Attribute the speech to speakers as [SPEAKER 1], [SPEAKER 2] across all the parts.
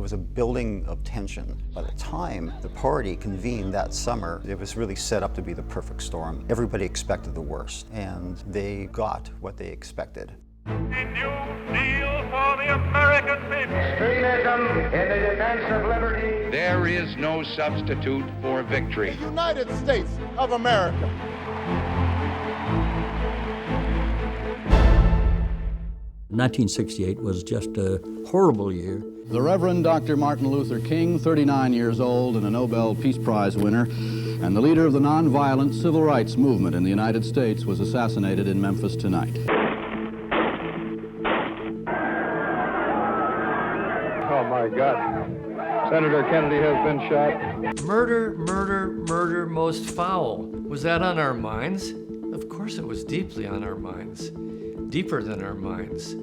[SPEAKER 1] was a building of tension. By the time the party convened that summer, it was really set up to be the perfect storm. Everybody expected the worst, and they got what they expected.
[SPEAKER 2] A new deal for the American people.
[SPEAKER 3] Extremism in the defense of liberty.
[SPEAKER 4] There is no substitute for victory.
[SPEAKER 5] The United States of America.
[SPEAKER 6] "1968 was just a horrible year.
[SPEAKER 7] The Reverend Dr. Martin Luther King, 39 years old and a Nobel Peace Prize winner, and the leader of the nonviolent civil rights movement in the United States, was assassinated in Memphis tonight.
[SPEAKER 8] Oh my God. Senator Kennedy has been shot.
[SPEAKER 9] Murder, murder, murder most foul. Was that on our minds? Of course it was deeply on our minds. Deeper than our minds.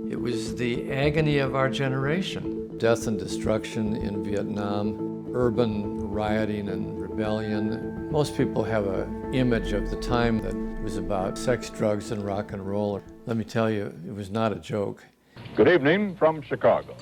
[SPEAKER 9] It was the agony of our generation. Death and destruction in Vietnam, urban rioting and rebellion. Most people have an image of the time that was about sex, drugs, and rock and roll. Let me tell you, it was not a joke.
[SPEAKER 8] Good evening from Chicago.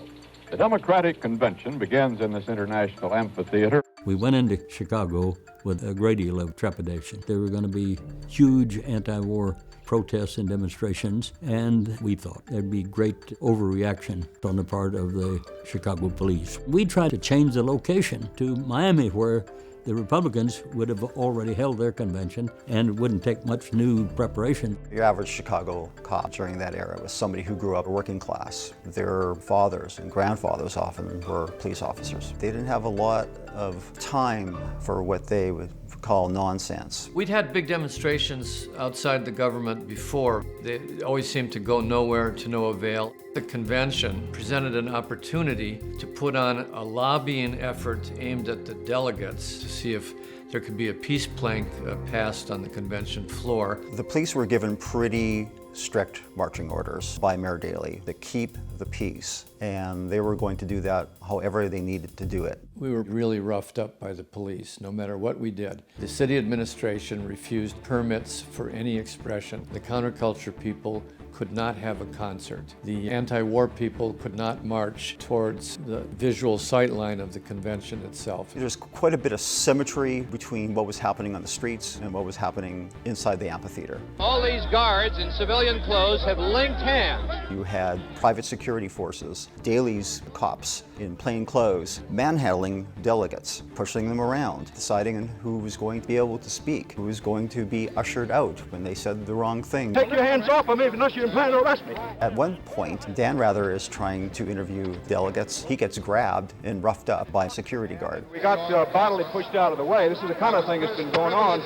[SPEAKER 8] The Democratic Convention begins in this international amphitheater.
[SPEAKER 6] We went into Chicago with a great deal of trepidation. There were going to be huge anti-war protests and demonstrations, and we thought there'd be great overreaction on the part of the Chicago police. We tried to change the location to Miami, where the Republicans would have already held their convention and it wouldn't take much new preparation.
[SPEAKER 1] Your average Chicago cop during that era was somebody who grew up working class. Their fathers and grandfathers often were police officers. They didn't have a lot of time for what they would call nonsense.
[SPEAKER 9] We'd had big demonstrations outside the government before. They always seemed to go nowhere, to no avail. The convention presented an opportunity to put on a lobbying effort aimed at the delegates to see if there could be a peace plank passed on the convention floor.
[SPEAKER 1] The police were given pretty strict marching orders by Mayor Daley to keep the peace, and they were going to do that however they needed to do it.
[SPEAKER 9] We were really roughed up by the police, no matter what we did. The city administration refused permits for any expression. The counterculture people could not have a concert. The anti-war people could not march towards the visual sightline of the convention itself.
[SPEAKER 1] There's quite a bit of symmetry between what was happening on the streets and what was happening inside the amphitheater.
[SPEAKER 10] All these guards in civilian clothes have linked hands.
[SPEAKER 1] You had private security forces, Daley's cops in plain clothes, manhandling delegates, pushing them around, deciding on who was going to be able to speak, who was going to be ushered out when they said the wrong thing.
[SPEAKER 8] Take your hands off of me unless you plan to arrest me.
[SPEAKER 1] At one point, Dan Rather is trying to interview delegates. He gets grabbed and roughed up by a security guard.
[SPEAKER 8] We got bodily pushed out of the way. This is the kind of thing that's been going on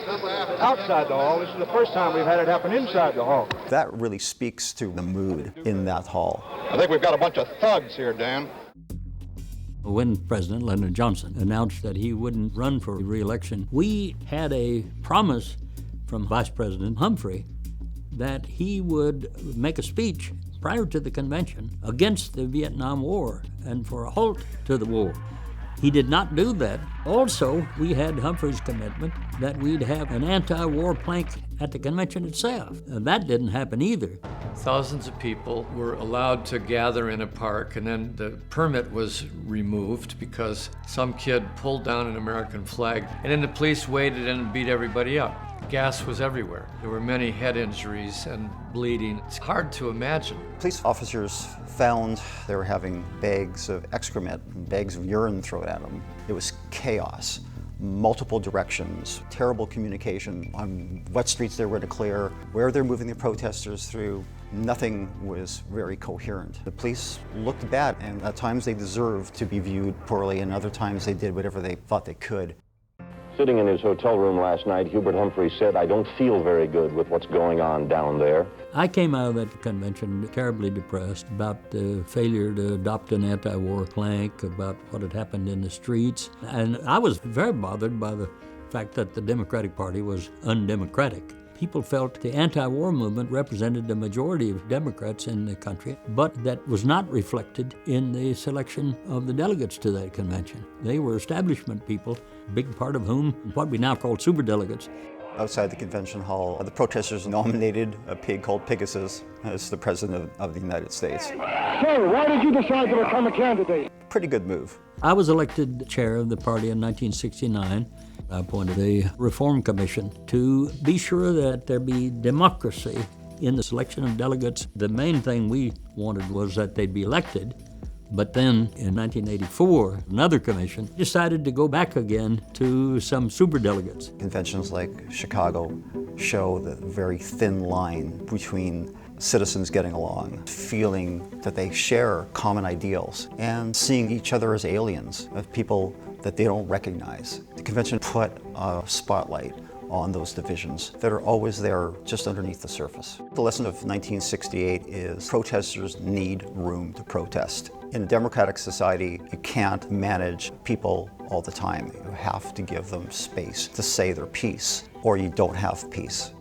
[SPEAKER 8] outside the hall. This is the first time we've had it happen inside the hall.
[SPEAKER 1] That really speaks to the mood in that hall.
[SPEAKER 8] I think we've got a bunch of thugs here, Dan.
[SPEAKER 6] When President Lyndon Johnson announced that he wouldn't run for re-election, we had a promise from Vice President Humphrey that he would make a speech prior to the convention against the Vietnam War and for a halt to the war. He did not do that. Also, we had Humphrey's commitment that we'd have an anti-war plank at the convention itself. That didn't happen either.
[SPEAKER 9] Thousands of people were allowed to gather in a park, and then the permit was removed because some kid pulled down an American flag, and then the police waded in and beat everybody up. Gas was everywhere. There were many head injuries and bleeding. It's hard to imagine.
[SPEAKER 1] Police officers found they were having bags of excrement and bags of urine thrown at them. It was chaos. Multiple directions, terrible communication on what streets they were to clear, where they're moving the protesters through. Nothing was very coherent. The police looked bad, and at times they deserved to be viewed poorly, and other times they did whatever they thought they could.
[SPEAKER 11] Sitting in his hotel room last night, Hubert Humphrey said, "I don't feel very good with what's going on down there."
[SPEAKER 6] I came out of that convention terribly depressed about the failure to adopt an anti-war plank, about what had happened in the streets. And I was very bothered by the fact that the Democratic Party was undemocratic. People felt the anti-war movement represented the majority of Democrats in the country, but that was not reflected in the selection of the delegates to that convention. They were establishment people, a big part of whom, what we now call superdelegates.
[SPEAKER 1] Outside the convention hall, the protesters nominated a pig called Pegasus as the president of the United States.
[SPEAKER 5] So, why did you decide to become a candidate?
[SPEAKER 1] Pretty good move.
[SPEAKER 6] I was elected chair of the party in 1969. I appointed a reform commission to be sure that there be democracy in the selection of delegates. The main thing we wanted was that they'd be elected. But then in 1984, another commission decided to go back again to some superdelegates.
[SPEAKER 1] Conventions like Chicago show the very thin line between citizens getting along, feeling that they share common ideals, and seeing each other as aliens, as people that they don't recognize. The convention put a spotlight on those divisions that are always there just underneath the surface. The lesson of 1968 is protesters need room to protest. In a democratic society, you can't manage people all the time. You have to give them space to say their piece, or you don't have peace.